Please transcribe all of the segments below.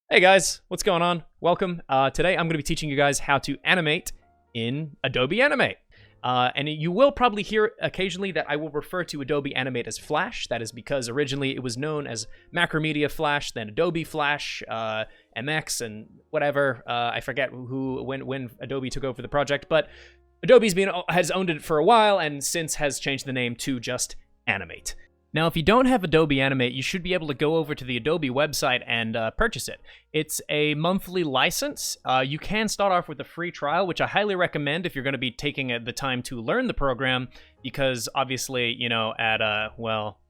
Hey guys, what's going on? Welcome. Today I'm going to be teaching you guys how to animate in Adobe Animate. And you will probably hear occasionally that I will refer to Adobe Animate as Flash. That is because originally it was known as Macromedia Flash, then Adobe Flash, MX, and whatever. I forget when Adobe took over the project, but Adobe's has owned it for a while and since has changed the name to just Animate. Now, if you don't have Adobe Animate, you should be able to go over to the Adobe website and purchase it. It's a monthly license. You can start off with a free trial, which I highly recommend if you're going to be taking the time to learn the program, because obviously, you know, at, well,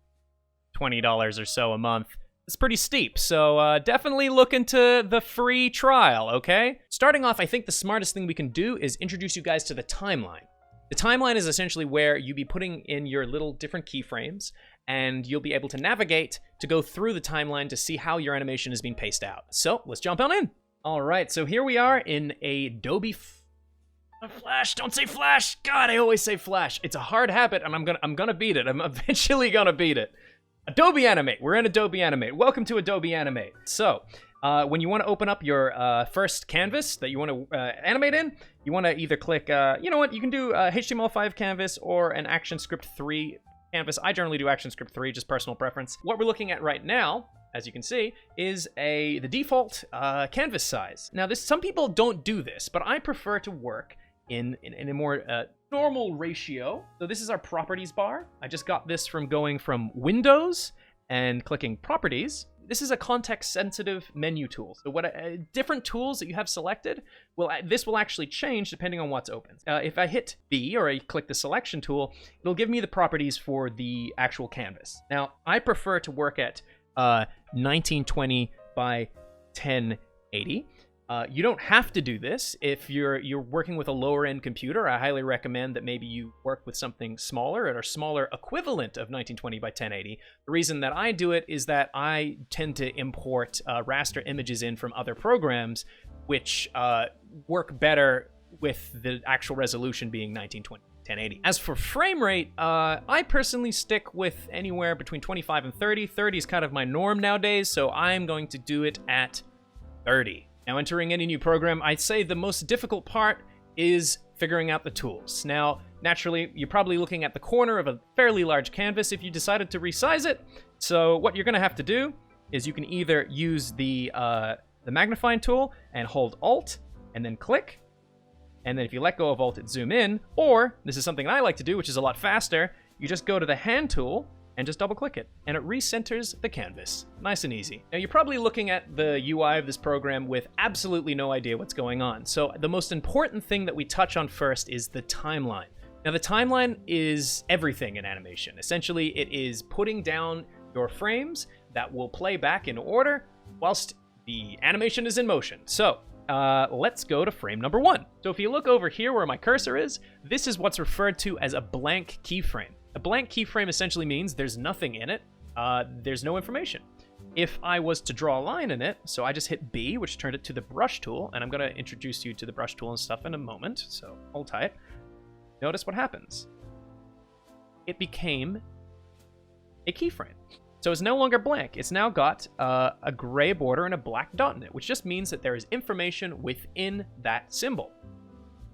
$20 or so a month, it's pretty steep. So definitely look into the free trial, okay? Starting off, I think the smartest thing we can do is introduce you guys to the timeline. The timeline is essentially where you'll be putting in your little different keyframes, and you'll be able to navigate to go through the timeline to see how your animation is being paced out. So let's jump on in. All right, so here we are in Adobe Flash. Don't say Flash. God, I always say Flash. It's a hard habit, and I'm gonna beat it. I'm eventually gonna beat it. Adobe Animate. We're in Adobe Animate. Welcome to Adobe Animate. So when you want to open up your first canvas that you want to animate in, you want to either click, you know what, you can do HTML5 canvas or an ActionScript 3 canvas. I generally do ActionScript 3, just personal preference. What we're looking at right now, as you can see, is the default canvas size. Now, some people don't do this, but I prefer to work in a more normal ratio. So this is our properties bar. I just got this from going from Windows and clicking Properties. This is a context-sensitive menu tool. So what different tools that you have selected, this will actually change depending on what's open. If I hit B or I click the selection tool, it'll give me the properties for the actual canvas. Now, I prefer to work at 1920 by 1080. You don't have to do this. If you're working with a lower-end computer, I highly recommend that maybe you work with something smaller or a smaller equivalent of 1920 by 1080. The reason that I do it is that I tend to import raster images in from other programs, which work better with the actual resolution being 1920. 1080. As for frame rate, I personally stick with anywhere between 25 and 30. 30 is kind of my norm nowadays, so I'm going to do it at 30. Now, entering any new program, I'd say the most difficult part is figuring out the tools. Now, naturally, you're probably looking at the corner of a fairly large canvas if you decided to resize it. So what you're going to have to do is you can either use the magnifying tool and hold Alt and then click. And then if you let go of Alt, it zoom in. Or, this is something I like to do, which is a lot faster, you just go to the hand tool and just double click it, and it recenters the canvas. Nice and easy. Now, you're probably looking at the UI of this program with absolutely no idea what's going on. So the most important thing that we touch on first is the timeline. Now, the timeline is everything in animation. Essentially, it is putting down your frames that will play back in order whilst the animation is in motion. So let's go to frame number 1. So if you look over here where my cursor is, this is what's referred to as a blank keyframe. A blank keyframe essentially means there's nothing in it, there's no information. If I was to draw a line in it, so I just hit B, which turned it to the brush tool, and I'm going to introduce you to the brush tool and stuff in a moment, so hold tight. Notice what happens. It became a keyframe. So it's no longer blank, it's now got a gray border and a black dot in it, which just means that there is information within that symbol.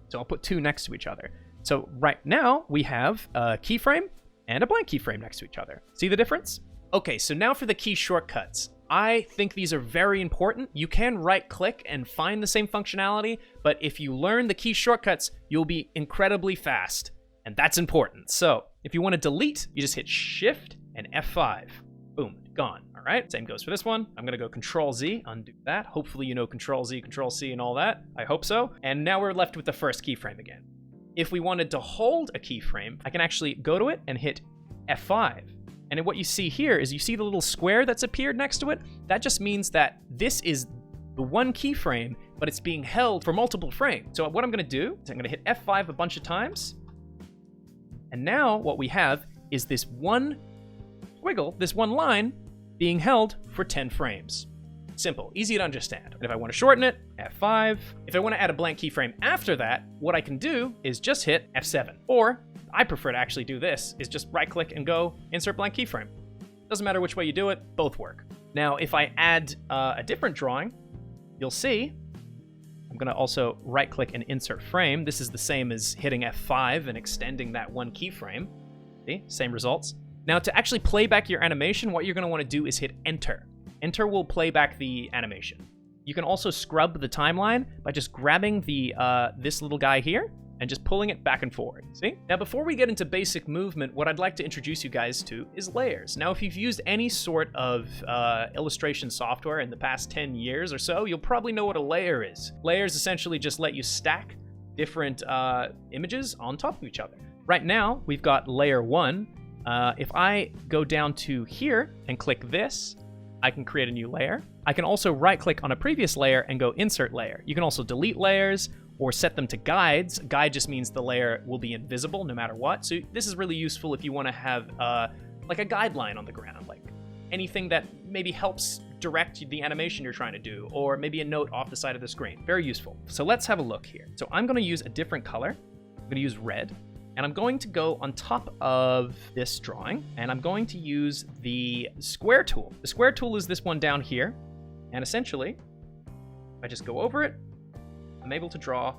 So I'll put two next to each other. So right now, we have a keyframe and a blank keyframe next to each other. See the difference? Okay, so now for the key shortcuts. I think these are very important. You can right-click and find the same functionality, but if you learn the key shortcuts, you'll be incredibly fast, and that's important. So if you want to delete, you just hit Shift and F5. Boom, gone. All right, same goes for this one. I'm gonna go Control-Z, undo that. Hopefully you know Control-Z, Control-C, and all that. I hope so. And now we're left with the first keyframe again. If we wanted to hold a keyframe, I can actually go to it and hit F5. And what you see here is you see the little square that's appeared next to it? That just means that this is the one keyframe, but it's being held for multiple frames. So what I'm gonna do is I'm gonna hit F5 a bunch of times. And now what we have is this one squiggle, this one line being held for 10 frames. Simple, easy to understand. And if I want to shorten it, F5. If I want to add a blank keyframe after that, what I can do is just hit F7. Or, I prefer to actually do this, is just right-click and go Insert Blank Keyframe. Doesn't matter which way you do it, both work. Now, if I add a different drawing, you'll see, I'm going to also right-click and insert frame. This is the same as hitting F5 and extending that one keyframe. See, same results. Now, to actually play back your animation, what you're going to want to do is hit Enter. Enter will play back the animation. You can also scrub the timeline by just grabbing the this little guy here and just pulling it back and forward. See? Now, before we get into basic movement, what I'd like to introduce you guys to is layers. Now, if you've used any sort of illustration software in the past 10 years or so, you'll probably know what a layer is. Layers essentially just let you stack different images on top of each other. Right now, we've got layer 1. If I go down to here and click this, I can create a new layer. I can also right-click on a previous layer and go Insert Layer. You can also delete layers or set them to guides. Guide just means the layer will be invisible no matter what. So this is really useful if you want to have like a guideline on the ground, like anything that maybe helps direct the animation you're trying to do, or maybe a note off the side of the screen. Very useful. So let's have a look here. So I'm going to use a different color. I'm going to use red. And I'm going to go on top of this drawing, and I'm going to use the square tool. The square tool is this one down here. And essentially, if I just go over it, I'm able to draw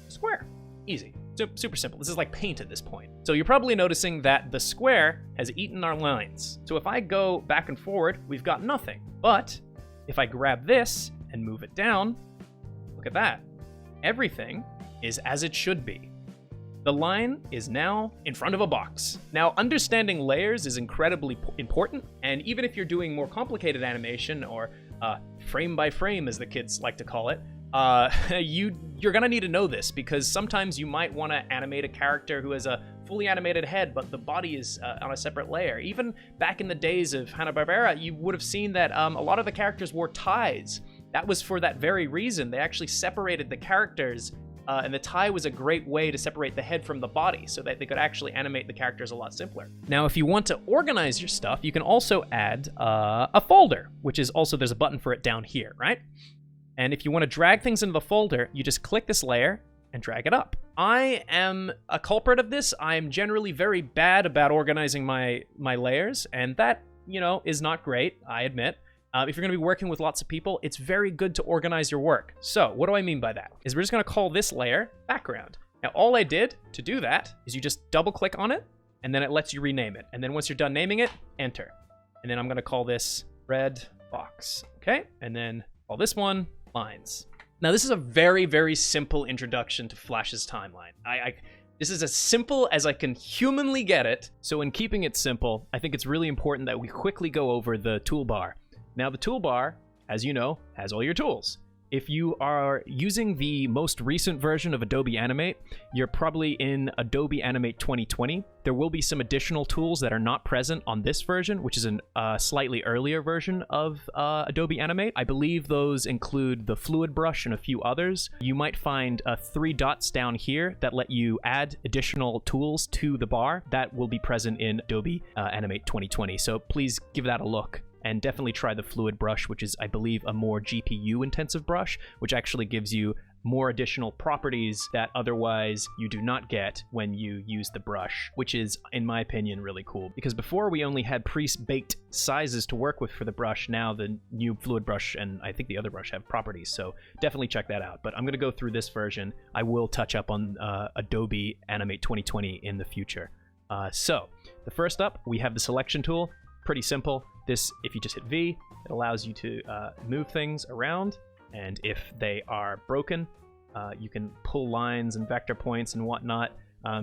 a square. Easy. Super simple. This is like paint at this point. So you're probably noticing that the square has eaten our lines. So if I go back and forward, we've got nothing. But if I grab this and move it down, look at that. Everything is as it should be. The line is now in front of a box. Now, understanding layers is incredibly important, and even if you're doing more complicated animation, or frame by frame as the kids like to call it, you're gonna need to know this, because sometimes you might want to animate a character who has a fully animated head, but the body is on a separate layer. Even back in the days of Hanna-Barbera, you would have seen that a lot of the characters wore ties. That was for that very reason. They actually separated the characters, and the tie was a great way to separate the head from the body so that they could actually animate the characters a lot simpler. Now, if you want to organize your stuff, you can also add a folder, which is also, there's a button for it down here, right? And if you want to drag things into the folder, you just click this layer and drag it up. I am a culprit of this. I'm generally very bad about organizing my layers, and that, you know, is not great, I admit. If you're going to be working with lots of people, it's very good to organize your work. So what do I mean by that? Is we're just going to call this layer background. Now, all I did to do that is you just double click on it, and then it lets you rename it. And then once you're done naming it, enter. And then I'm going to call this red box. Okay? And then call this one lines. Now, this is a very, very simple introduction to Flash's timeline. This is as simple as I can humanly get it. So in keeping it simple, I think it's really important that we quickly go over the toolbar. Now, the toolbar, as you know, has all your tools. If you are using the most recent version of Adobe Animate, you're probably in Adobe Animate 2020. There will be some additional tools that are not present on this version, which is a slightly earlier version of Adobe Animate. I believe those include the fluid brush and a few others. You might find 3 dots down here that let you add additional tools to the bar that will be present in Adobe Animate 2020. So please give that a look. And definitely try the fluid brush, which is, I believe, a more GPU-intensive brush, which actually gives you more additional properties that otherwise you do not get when you use the brush, which is, in my opinion, really cool. Because before we only had pre-baked sizes to work with for the brush. Now the new fluid brush and I think the other brush have properties, so definitely check that out. But I'm going to go through this version. I will touch up on Adobe Animate 2020 in the future. So, the first up, we have the selection tool. Pretty simple. This, if you just hit V, it allows you to move things around, and if they are broken, you can pull lines and vector points and whatnot.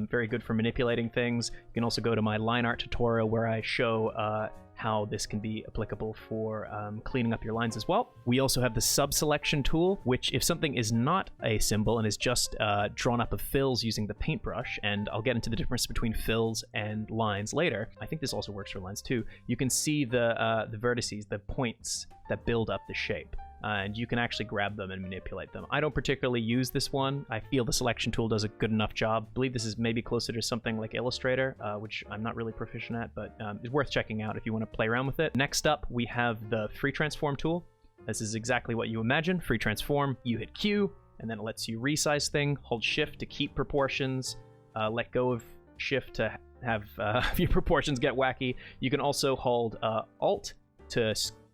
Very good for manipulating things. You can also go to my line art tutorial where I show how this can be applicable for cleaning up your lines as well. We also have the sub-selection tool, which if something is not a symbol and is just drawn up of fills using the paintbrush, and I'll get into the difference between fills and lines later. I think this also works for lines too. You can see the vertices, the points that build up the shape. And you can actually grab them and manipulate them. I don't particularly use this one. I feel the selection tool does a good enough job. I believe this is maybe closer to something like Illustrator, which I'm not really proficient at, but it's worth checking out if you want to play around with it. Next up, we have the free transform tool. This is exactly what you imagine. Free transform, you hit Q, and then it lets you resize thing. Hold shift to keep proportions, let go of shift to have your proportions get wacky. You can also hold alt to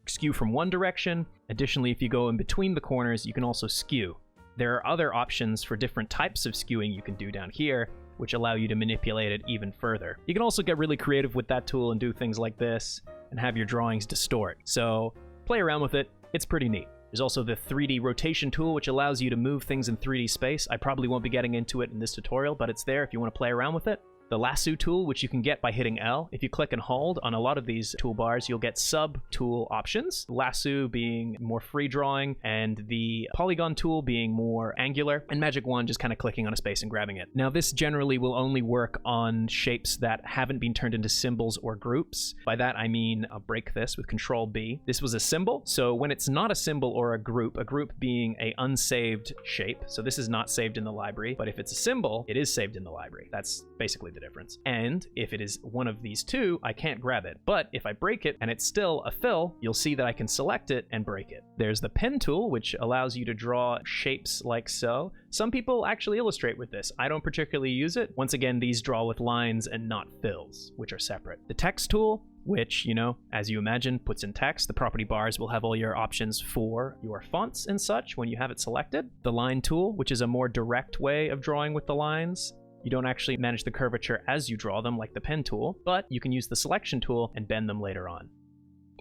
skew from one direction. Additionally, if you go in between the corners, you can also skew. There are other options for different types of skewing you can do down here, which allow you to manipulate it even further. You can also get really creative with that tool and do things like this and have your drawings distort. So play around with it. It's pretty neat. There's also the 3D rotation tool, which allows you to move things in 3D space. I probably won't be getting into it in this tutorial, but it's there if you want to play around with it. The lasso tool, which you can get by hitting L. If you click and hold on a lot of these toolbars, you'll get sub-tool options. Lasso being more free drawing, and the polygon tool being more angular, and magic wand just kind of clicking on a space and grabbing it. Now, this generally will only work on shapes that haven't been turned into symbols or groups. By that, I mean, I'll break this with Control B. This was a symbol, so when it's not a symbol or a group being a unsaved shape, so this is not saved in the library, but if it's a symbol, it is saved in the library. That's basically the difference. And if it is one of these two, I can't grab it. But if I break it and it's still a fill, you'll see that I can select it and break it. There's the pen tool, which allows you to draw shapes like so. Some people actually illustrate with this. I don't particularly use it. Once again, these draw with lines and not fills, which are separate. The text tool, which, you know, as you imagine, puts in text. The property bars will have all your options for your fonts and such when you have it selected. The line tool, which is a more direct way of drawing with the lines. You don't actually manage the curvature as you draw them like the pen tool, but you can use the selection tool and bend them later on.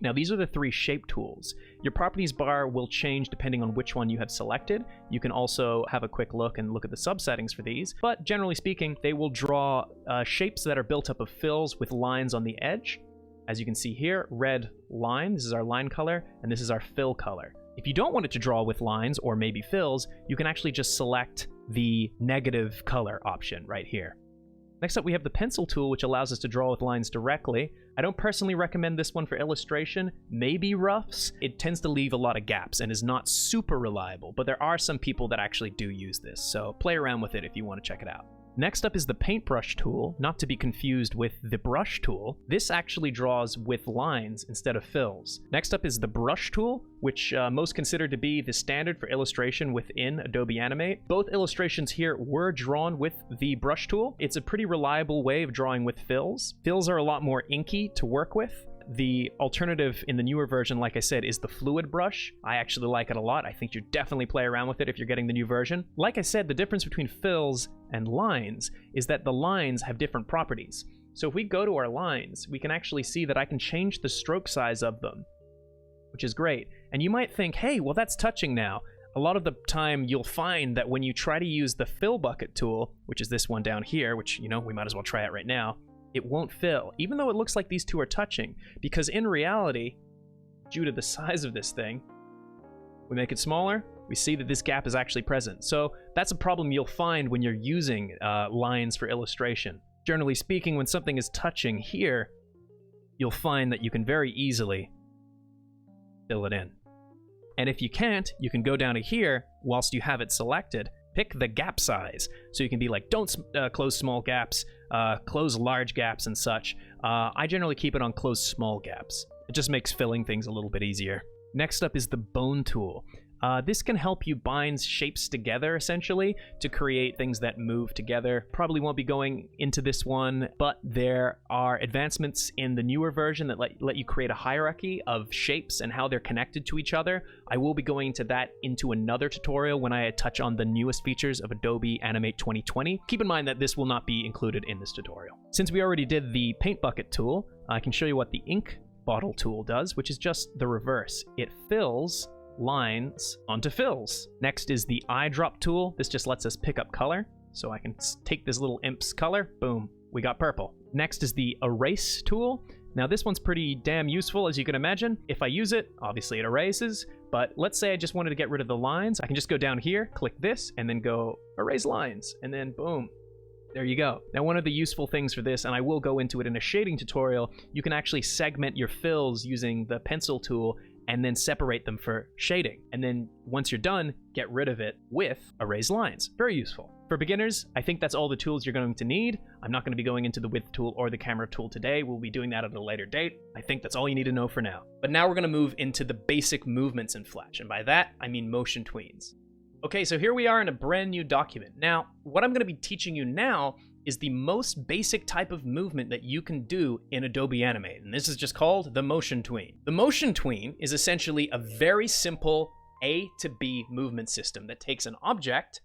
Now, these are the three shape tools. Your properties bar will change depending on which one you have selected. You can also have a quick look and look at the subsettings for these, but generally speaking, they will draw shapes that are built up of fills with lines on the edge. As you can see here, red line, this is our line color, and this is our fill color. If you don't want it to draw with lines or maybe fills, you can actually just select the negative color option right here. Next up, we have the pencil tool, which allows us to draw with lines directly. I don't personally recommend this one for illustration, maybe roughs. It tends to leave a lot of gaps and is not super reliable, but there are some people that actually do use this, so play around with it if you want to check it out. Next up is the paintbrush tool, not to be confused with the brush tool. This actually draws with lines instead of fills. Next up is the brush tool, which most consider to be the standard for illustration within Adobe Animate. Both illustrations here were drawn with the brush tool. It's a pretty reliable way of drawing with fills. Fills are a lot more inky to work with. The alternative in the newer version, like I said, is the fluid brush. I actually like it a lot. I think you definitely play around with it if you're getting the new version. Like I said, the difference between fills and lines is that the lines have different properties. So if we go to our lines, we can actually see that I can change the stroke size of them, which is great. And you might think, hey, well, that's touching now. A lot of the time, you'll find that when you try to use the fill bucket tool, which is this one down here, which, you know, we might as well try it right now, it won't fill, even though it looks like these two are touching, because in reality, due to the size of this thing, we make it smaller, we see that this gap is actually present. So that's a problem you'll find when you're using lines for illustration. Generally speaking, when something is touching here, you'll find that you can very easily fill it in. And if you can't, you can go down to here whilst you have it selected, pick the gap size. So you can be like, don't close small gaps, close large gaps and such. I generally keep it on close small gaps. It just makes filling things a little bit easier. Next up is the bone tool. This can help you bind shapes together, essentially, to create things that move together. Probably won't be going into this one, but there are advancements in the newer version that let you create a hierarchy of shapes and how they're connected to each other. I will be going into that into another tutorial when I touch on the newest features of Adobe Animate 2020. Keep in mind that this will not be included in this tutorial. Since we already did the paint bucket tool, I can show you what the ink bottle tool does, which is just the reverse. It fills lines onto fills. Next is the eyedrop tool. This just lets us pick up color. So I can take this little imp's color, boom, we got purple. Next is the erase tool. Now this one's pretty damn useful, as you can imagine. If I use it, obviously it erases, but let's say I just wanted to get rid of the lines. I can just go down here, click this, and then go erase lines, and then boom. There you go. Now, one of the useful things for this, and I will go into it in a shading tutorial, you can actually segment your fills using the pencil tool and then separate them for shading. And then once you're done, get rid of it with erase lines. Very useful. For beginners, I think that's all the tools you're going to need. I'm not going to be going into the width tool or the camera tool today. We'll be doing that at a later date. I think that's all you need to know for now. But now we're going to move into the basic movements in Flash. And by that, I mean motion tweens. Okay, so here we are in a brand new document. Now, what I'm going to be teaching you now is the most basic type of movement that you can do in Adobe Animate, and this is just called the motion tween. The motion tween is essentially a very simple A to B movement system that takes an object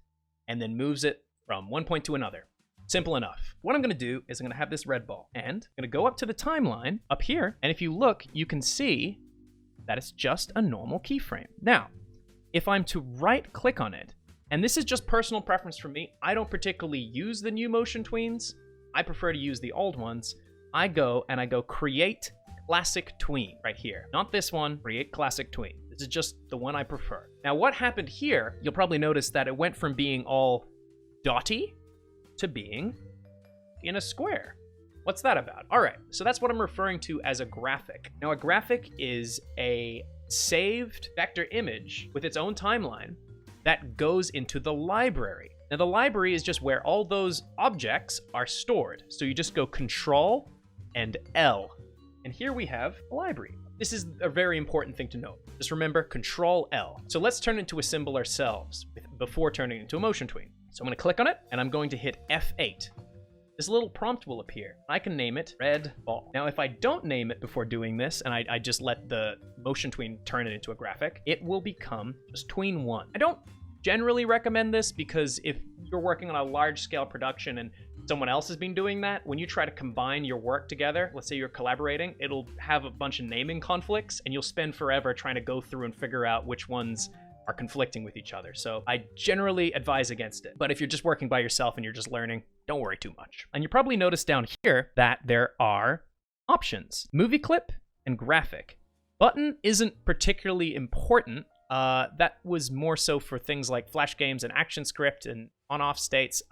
and then moves it from one point to another. Simple enough. What I'm going to do is I'm going to have this red ball, and I'm going to go up to the timeline up here, and if you look, you can see that it's just a normal keyframe. Now, if I'm to right-click on it, and this is just personal preference for me, I don't particularly use the new motion tweens. I prefer to use the old ones. I go Create Classic Tween right here. Not this one, Create Classic Tween. This is just the one I prefer. Now, what happened here, you'll probably notice that it went from being all dotty to being in a square. What's that about? All right, so that's what I'm referring to as a graphic. Now, a graphic is a saved vector image with its own timeline that goes into the library. Now, the library is just where all those objects are stored. So you just go Control and L. And here we have a library. This is a very important thing to note. Just remember, Control L. So let's turn it into a symbol ourselves before turning it into a motion tween. So I'm going to click on it, and I'm going to hit F8. This little prompt will appear. I can name it red ball. Now, if I don't name it before doing this, and I just let the motion tween turn it into a graphic, it will become just tween 1. I don't generally recommend this because if you're working on a large-scale production and someone else has been doing that, when you try to combine your work together, let's say you're collaborating, it'll have a bunch of naming conflicts, and you'll spend forever trying to go through and figure out which ones are conflicting with each other. So I generally advise against it. But if you're just working by yourself and you're just learning, don't worry too much. And you probably noticed down here that there are options: movie clip and graphic. Button isn't particularly important. That was more so for things like flash games and action script and on-off states.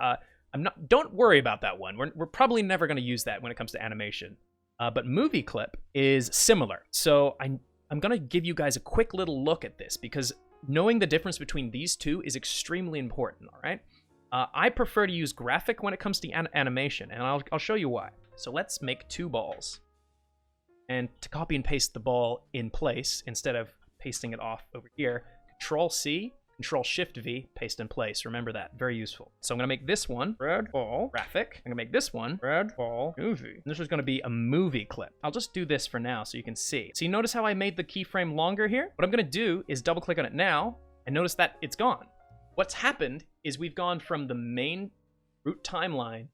Don't worry about that one. We're probably never going to use that when it comes to animation. But movie clip is similar. So I'm going to give you guys a quick little look at this because knowing the difference between these two is extremely important, all right? I prefer to use graphic when it comes to animation, and I'll show you why. So let's make 2 balls. And to copy and paste the ball in place, instead of pasting it off over here, Control-C, Control-Shift-V, paste in place. Remember that, very useful. So I'm gonna make this one red ball graphic. I'm gonna make this one red ball movie. And this is gonna be a movie clip. I'll just do this for now so you can see. So you notice how I made the keyframe longer here? What I'm gonna do is double click on it now and notice that it's gone. What's happened is we've gone from the main root timeline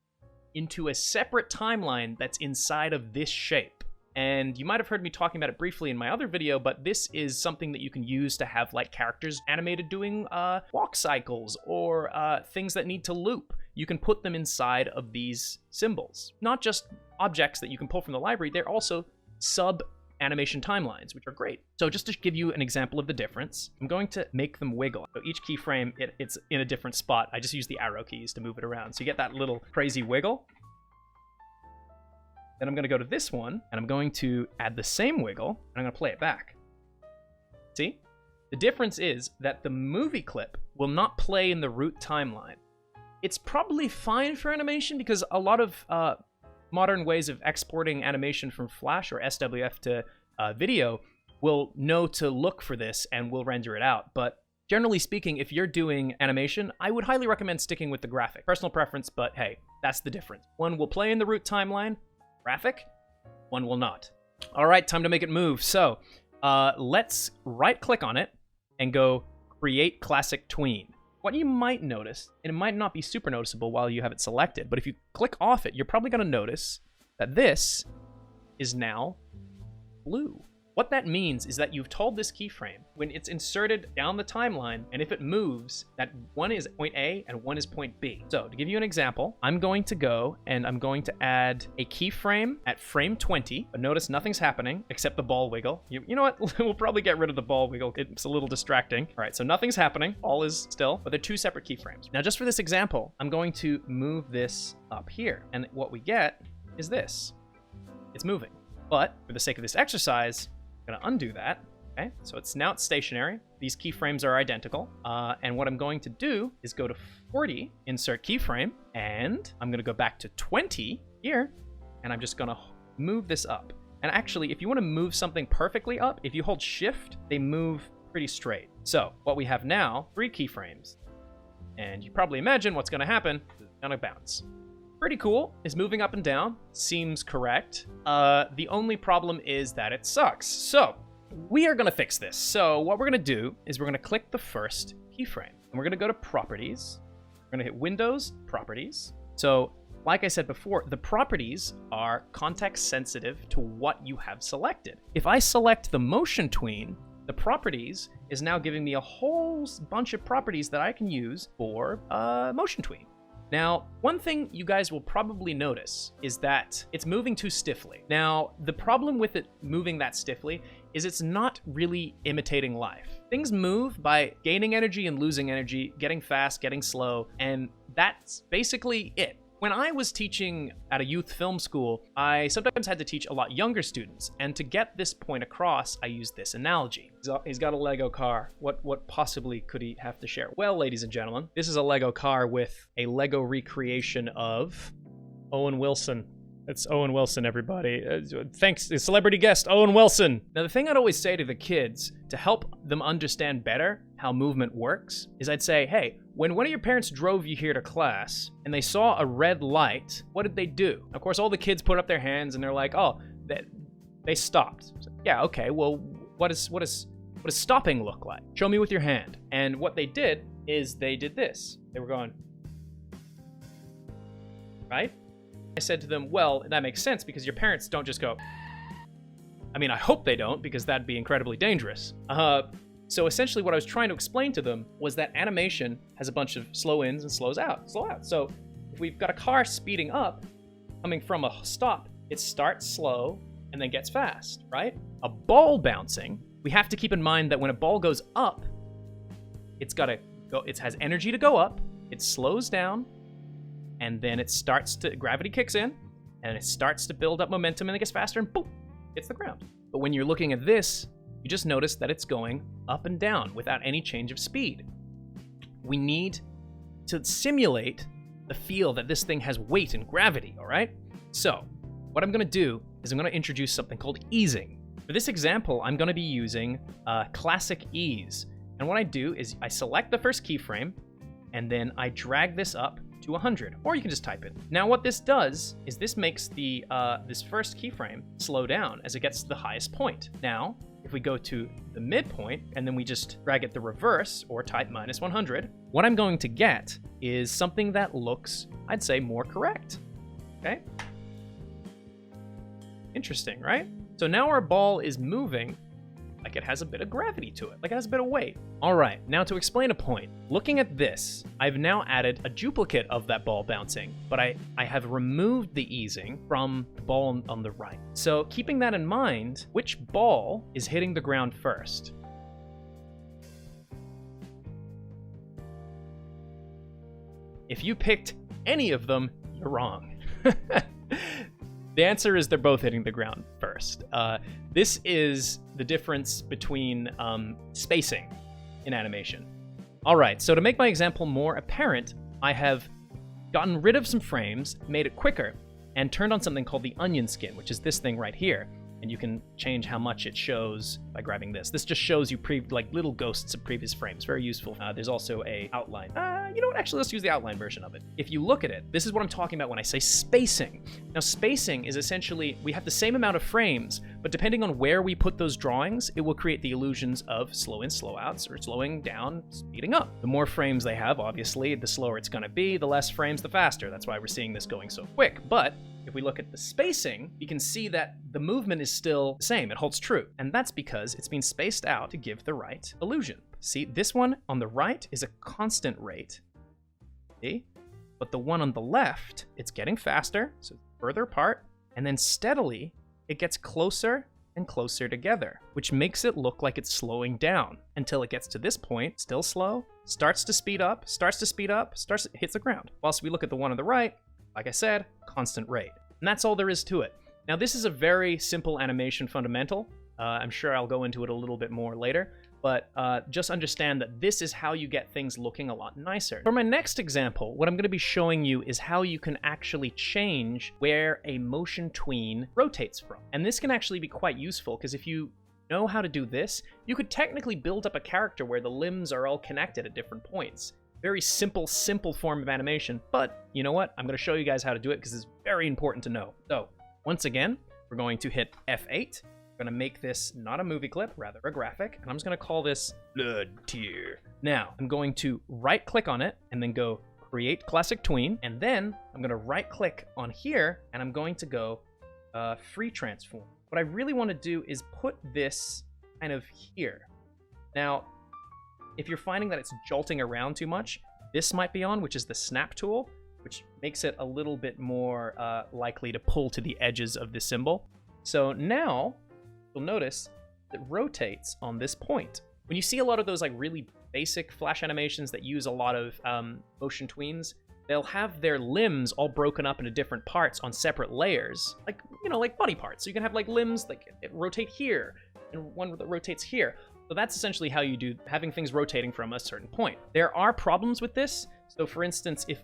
into a separate timeline that's inside of this shape. And you might have heard me talking about it briefly in my other video, but this is something that you can use to have like characters animated doing walk cycles or things that need to loop. You can put them inside of these symbols. Not just objects that you can pull from the library, they're also SubAnimation Timelines, which are great. So just to give you an example of the difference, I'm going to make them wiggle. So each keyframe, it's in a different spot. I just use the arrow keys to move it around. So you get that little crazy wiggle. Then I'm going to go to this one, and I'm going to add the same wiggle, and I'm going to play it back. See? The difference is that the movie clip will not play in the root timeline. It's probably fine for animation because a lot of modern ways of exporting animation from Flash or SWF to video will know to look for this and will render it out. But generally speaking, if you're doing animation, I would highly recommend sticking with the graphic. Personal preference, but hey, that's the difference. One will play in the root timeline, graphic, one will not. All right, time to make it move. So let's right click on it and go Create Classic Tween. What you might notice, and it might not be super noticeable while you have it selected, but if you click off it, you're probably going to notice that this is now blue. What that means is that you've told this keyframe when it's inserted down the timeline, and if it moves, that one is point A and one is point B. So to give you an example, I'm going to go and I'm going to add a keyframe at frame 20, but notice nothing's happening except the ball wiggle. You know what? We'll probably get rid of the ball wiggle. It's a little distracting. All right, so nothing's happening. All is still, but they're 2 separate keyframes. Now, just for this example, I'm going to move this up here, and what we get is this. It's moving. But for the sake of this exercise, I'm gonna undo that, okay? So it's stationary. These keyframes are identical. And what I'm going to do is go to 40, insert keyframe, and I'm gonna go back to 20 here, and I'm just gonna move this up. And actually, if you wanna move something perfectly up, if you hold shift, they move pretty straight. So what we have now, 3 keyframes. And you probably imagine what's gonna happen, it's gonna bounce. pretty cool. It's moving up and down. Seems correct. The only problem is that it sucks. So we are going to fix this. So what we're going to do is we're going to click the first keyframe. And we're going to go to Properties. We're going to hit Windows, Properties. So like I said before, the properties are context sensitive to what you have selected. If I select the motion tween, the properties is now giving me a whole bunch of properties that I can use for motion tween. Now, one thing you guys will probably notice is that it's moving too stiffly. Now, the problem with it moving that stiffly is it's not really imitating life. Things move by gaining energy and losing energy, getting fast, getting slow, and that's basically it. When I was teaching at a youth film school, I sometimes had to teach a lot younger students, and to get this point across, I used this analogy. He's got a Lego car. What possibly could he have to share? Well, ladies and gentlemen, this is a Lego car with a Lego recreation of Owen Wilson. It's Owen Wilson, everybody. Thanks, celebrity guest, Owen Wilson. Now, the thing I'd always say to the kids to help them understand better how movement works is I'd say, hey, when one of your parents drove you here to class and they saw a red light, what did they do? Of course, all the kids put up their hands and they're like, oh, they stopped. So, yeah, okay, well, what does stopping look like? Show me with your hand. And what they did is they did this. They were going, right? I said to them, well, that makes sense because your parents don't just go. I mean, I hope they don't because that'd be incredibly dangerous. So essentially what I was trying to explain to them was that animation has a bunch of slow ins and slow out. So if we've got a car speeding up, coming from a stop, it starts slow and then gets fast, right? A ball bouncing, we have to keep in mind that when a ball goes up, it's gotta go, it has energy to go up, it slows down, and then it starts to, gravity kicks in, and it starts to build up momentum, and it gets faster, and boom, hits the ground. But when you're looking at this, you just notice that it's going up and down without any change of speed. We need to simulate the feel that this thing has weight and gravity, all right? So what I'm gonna do is I'm gonna introduce something called easing. For this example, I'm gonna be using classic ease. And what I do is I select the first keyframe, and then I drag this up to 100, or you can just type it. Now what this does is this makes the this first keyframe slow down as it gets to the highest point. Now, if we go to the midpoint and then we just drag it the reverse or type -100, what I'm going to get is something that looks, I'd say, more correct. Okay? Interesting, right? So now our ball is moving like it has a bit of gravity to it, like it has a bit of weight. All right, now to explain a point, looking at this, I've now added a duplicate of that ball bouncing, but I have removed the easing from the ball on the right. So keeping that in mind, which ball is hitting the ground first? If you picked any of them, you're wrong. The answer is they're both hitting the ground first. This is the difference between spacing in animation. All right, so to make my example more apparent, I have gotten rid of some frames, made it quicker, and turned on something called the onion skin, which is this thing right here. And you can change how much it shows by grabbing this. This just shows you like little ghosts of previous frames. Very useful. There's also a outline. You know what? Actually, let's use the outline version of it. If you look at it, this is what I'm talking about when I say spacing. Now, spacing is essentially, we have the same amount of frames, but depending on where we put those drawings, it will create the illusions of slow in, slow outs, or slowing down, speeding up. The more frames they have, obviously, the slower it's gonna be. The less frames, the faster. That's why we're seeing this going so quick. But if we look at the spacing, you can see that the movement is still the same. It holds true. And that's because it's been spaced out to give the right illusion. See, this one on the right is a constant rate. See? But the one on the left, it's getting faster, so further apart, and then steadily, it gets closer and closer together, which makes it look like it's slowing down until it gets to this point, still slow, starts to speed up, hits the ground. Whilst we look at the one on the right, like I said, constant rate. And that's all there is to it. Now, this is a very simple animation fundamental. I'm sure I'll go into it a little bit more later, but just understand that this is how you get things looking a lot nicer. For my next example, what I'm gonna be showing you is how you can actually change where a motion tween rotates from. And this can actually be quite useful, because if you know how to do this, you could technically build up a character where the limbs are all connected at different points. Very simple form of animation, but you know what? I'm going to show you guys how to do it because it's very important to know. So once again, we're going to hit F8. We're going to make this not a movie clip, rather a graphic, and I'm just going to call this Blood Tier. Now, I'm going to right-click on it and then go Create Classic Tween, and then I'm going to right-click on here and I'm going to go Free Transform. What I really want to do is put this kind of here. Now, if you're finding that it's jolting around too much, this might be on, which is the snap tool, which makes it a little bit more likely to pull to the edges of the symbol. So now you'll notice it rotates on this point. When you see a lot of those like really basic Flash animations that use a lot of motion tweens, they'll have their limbs all broken up into different parts on separate layers, like, you know, like body parts. So you can have like limbs like it rotate here and one that rotates here. So that's essentially how you do having things rotating from a certain point. There are problems with this. So for instance, if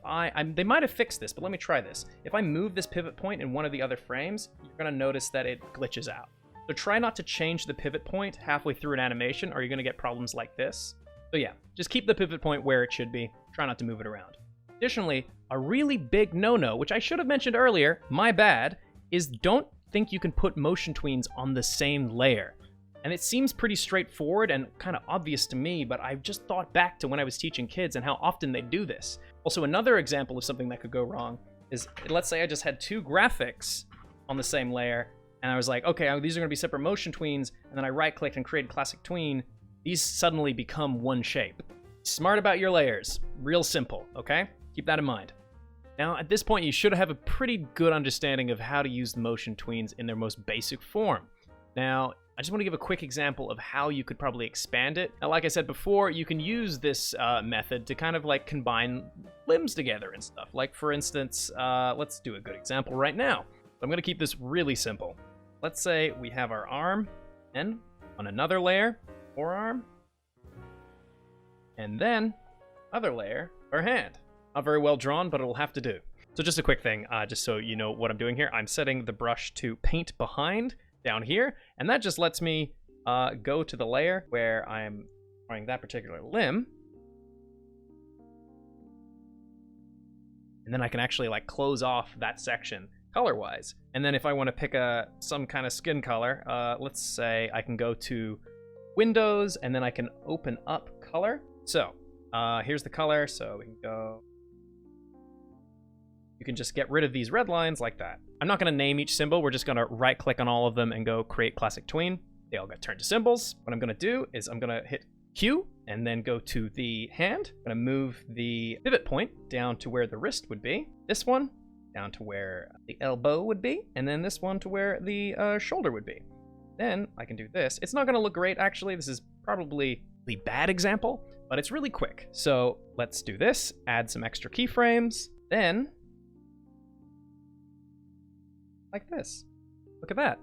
they might have fixed this, but let me try this. If I move this pivot point in one of the other frames, you're gonna notice that it glitches out. So try not to change the pivot point halfway through an animation or you're gonna get problems like this. So yeah, just keep the pivot point where it should be. Try not to move it around. Additionally, a really big no-no, which I should have mentioned earlier, my bad, is don't think you can put motion tweens on the same layer. And it seems pretty straightforward and kind of obvious to me, but I've just thought back to when I was teaching kids and how often they do this. Also, another example of something that could go wrong is, let's say I just had two graphics on the same layer, and I was like, okay, these are going to be separate motion tweens, and then I right-clicked and created Classic Tween. These suddenly become one shape. Smart about your layers. Real simple, okay? Keep that in mind. Now, at this point, you should have a pretty good understanding of how to use the motion tweens in their most basic form. Now, I just want to give a quick example of how you could probably expand it. Now, like I said before, you can use this method to kind of like combine limbs together and stuff. Like, for instance, let's do a good example right now. I'm going to keep this really simple. Let's say we have our arm, and on another layer, forearm, and then other layer, our hand. Not very well drawn, but it'll have to do. So just a quick thing, just so you know what I'm doing here. I'm setting the brush to paint behind down here, and that just lets me go to the layer where I'm drawing that particular limb. And then I can actually like close off that section color-wise. And then if I want to pick some kind of skin color, let's say I can go to Windows, and then I can open up color. So here's the color, so we can go... You can just get rid of these red lines like that. I'm not going to name each symbol. We're just going to right-click on all of them and go Create Classic Tween. They all got turned to symbols. What I'm going to do is I'm going to hit Q and then go to the hand. I'm going to move the pivot point down to where the wrist would be. This one down to where the elbow would be. And then this one to where the shoulder would be. Then I can do this. It's not going to look great, actually. This is probably the bad example, but it's really quick. So let's do this. Add some extra keyframes. Then... like this. Look at that.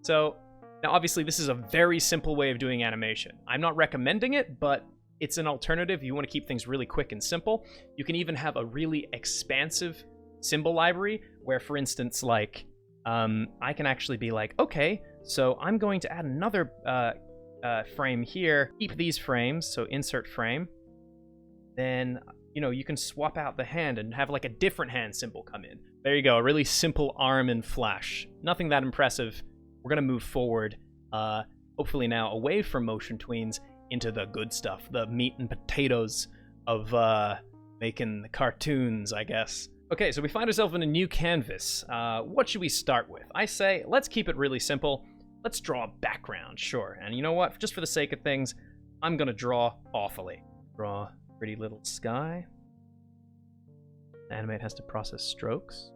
So now obviously this is a very simple way of doing animation. I'm not recommending it, but it's an alternative. You want to keep things really quick and simple. You can even have a really expansive symbol library where, for instance, like I can actually be like, okay, so I'm going to add another frame here. Keep these frames, so insert frame. Then, you know, you can swap out the hand and have like a different hand symbol come in. There you go, a really simple arm in Flash. Nothing that impressive. We're gonna move forward, hopefully now away from motion tweens into the good stuff, the meat and potatoes of making the cartoons, I guess. Okay, so we find ourselves in a new canvas. What should we start with? I say, let's keep it really simple. Let's draw a background, sure. And you know what, just for the sake of things, I'm gonna draw awfully. Draw pretty little sky. Animate has to process strokes.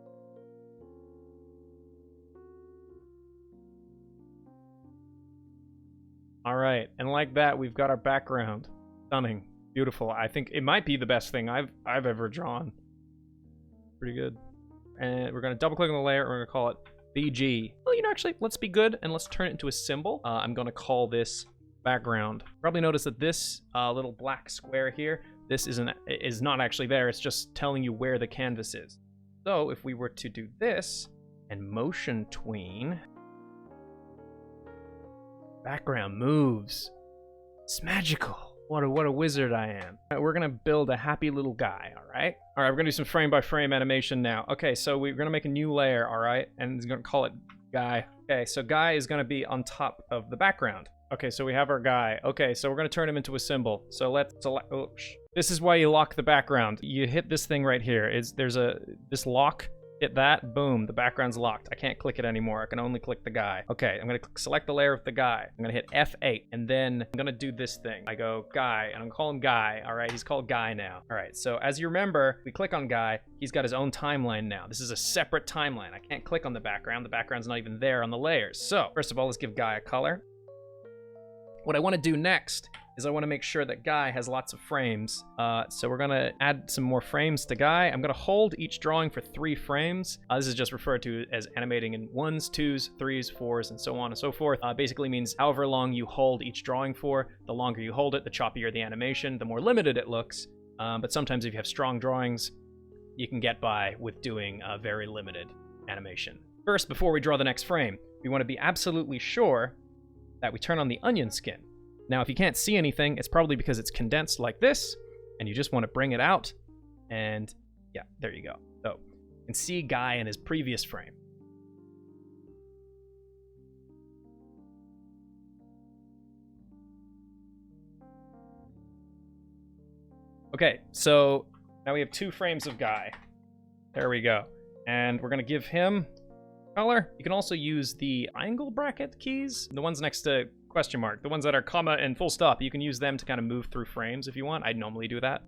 All right, and like that, we've got our background. Stunning, beautiful. I think it might be the best thing I've ever drawn. Pretty good. And we're gonna double click on the layer, and we're gonna call it BG. Well, you know, actually, let's be good, and let's turn it into a symbol. I'm gonna call this background. Probably notice that this little black square here, this is not actually there. It's just telling you where the canvas is. So if we were to do this and motion tween, background moves. It's magical. What a wizard I am. All right, we're gonna build a happy little guy, all right? All right, we're gonna do some frame by frame animation now. Okay, so we're gonna make a new layer, all right? And we're gonna call it guy. Okay, so guy is gonna be on top of the background. Okay, so we have our guy. Okay, so we're gonna turn him into a symbol. So let's select, this is why you lock the background. You hit this thing right here. There's this lock. Hit that, boom, the background's locked. I can't click it anymore. I can only click the guy. Okay, I'm gonna select the layer of the guy. I'm gonna hit F8, and then I'm gonna do this thing. I go guy, and I'm gonna call him guy. All right, he's called guy now. All right, so as you remember, we click on guy, he's got his own timeline now. This is a separate timeline. I can't click on the background. The background's not even there on the layers. So, first of all, let's give guy a color. What I wanna do next is I want to make sure that guy has lots of frames. So we're gonna add some more frames to guy. I'm gonna hold each drawing for 3 frames. This is just referred to as animating in 1s, 2s, 3s, 4s, and so on and so forth. Basically means however long you hold each drawing for, the longer you hold it, the choppier the animation, the more limited it looks. But sometimes if you have strong drawings, you can get by with doing a very limited animation. First, before we draw the next frame, we want to be absolutely sure that we turn on the onion skin. Now, if you can't see anything, it's probably because it's condensed like this, and you just want to bring it out, and yeah, there you go. So, you can see guy in his previous frame. Okay, so now we have 2 frames of guy. There we go. And we're going to give him color. You can also use the triangle bracket keys, the ones next to question mark, the ones that are comma and full stop. You can use them to kind of move through frames if you want. I normally do that.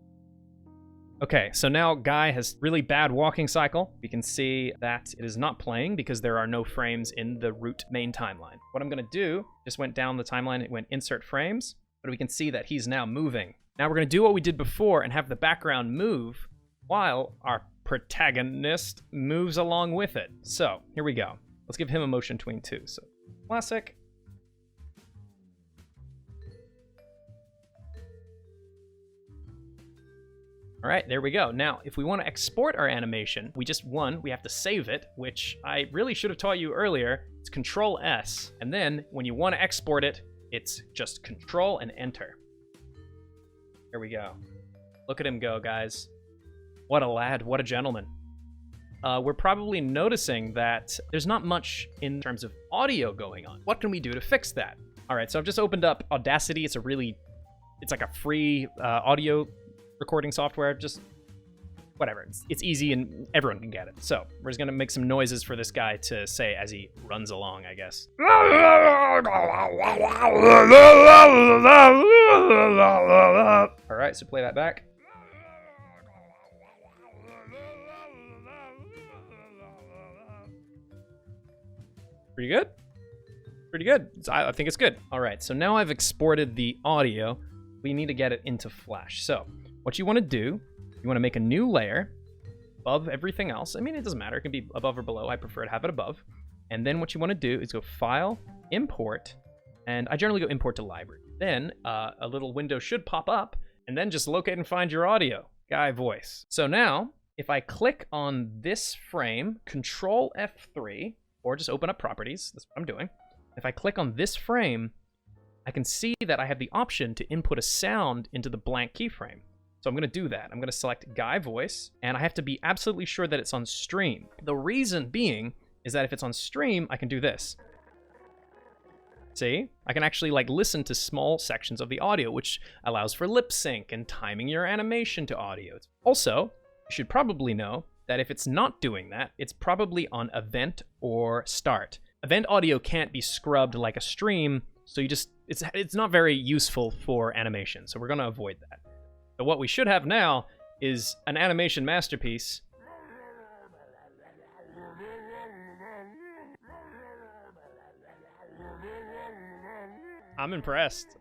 Okay, so now guy has really bad walking cycle. We can see that it is not playing because there are no frames in the root main timeline. What I'm going to do, just went down the timeline, it went insert frames, but we can see that he's now moving. Now we're going to do what we did before and have the background move while our protagonist moves along with it. So here we go. Let's give him a motion tween too. So classic. All right, there we go. Now, if we want to export our animation, we have to save it, which I really should have taught you earlier. It's Control S. And then when you want to export it, it's just Control and Enter. There we go. Look at him go, guys. What a lad, what a gentleman. We're probably noticing that there's not much in terms of audio going on. What can we do to fix that? All right, so I've just opened up Audacity. It's like a free audio recording software. Just whatever. It's easy and everyone can get it. So we're just gonna make some noises for this guy to say as he runs along, I guess. All right, so play that back. Pretty good? Pretty good. I think it's good. All right, so now I've exported the audio. We need to get it into Flash. So what you want to do, you want to make a new layer above everything else. I mean, it doesn't matter. It can be above or below. I prefer to have it above. And then what you want to do is go File, Import, and I generally go Import to Library. Then a little window should pop up, and then just locate and find your audio. Guy voice. So now, if I click on this frame, Control F3, or just open up properties, that's what I'm doing. If I click on this frame, I can see that I have the option to input a sound into the blank keyframe. So I'm going to do that. I'm going to select guy voice, and I have to be absolutely sure that it's on stream. The reason being is that if it's on stream, I can do this. See? I can actually listen to small sections of the audio, which allows for lip sync and timing your animation to audio. Also, you should probably know that if it's not doing that, it's probably on event or start. Event audio can't be scrubbed like a stream, so it's not very useful for animation, so we're gonna avoid that. But what we should have now is an animation masterpiece. I'm impressed.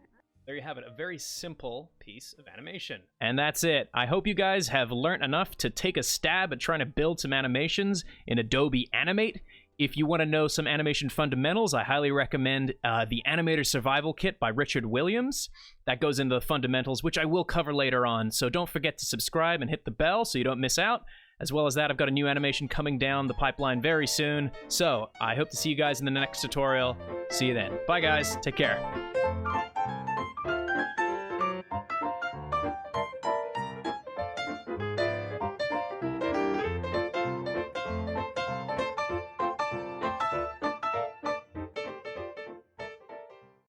There you have it, a very simple piece of animation. And that's it. I hope you guys have learned enough to take a stab at trying to build some animations in Adobe Animate. If you want to know some animation fundamentals, I highly recommend the Animator Survival Kit by Richard Williams. That goes into the fundamentals, which I will cover later on. So don't forget to subscribe and hit the bell so you don't miss out. As well as that, I've got a new animation coming down the pipeline very soon. So I hope to see you guys in the next tutorial. See you then. Bye guys, take care.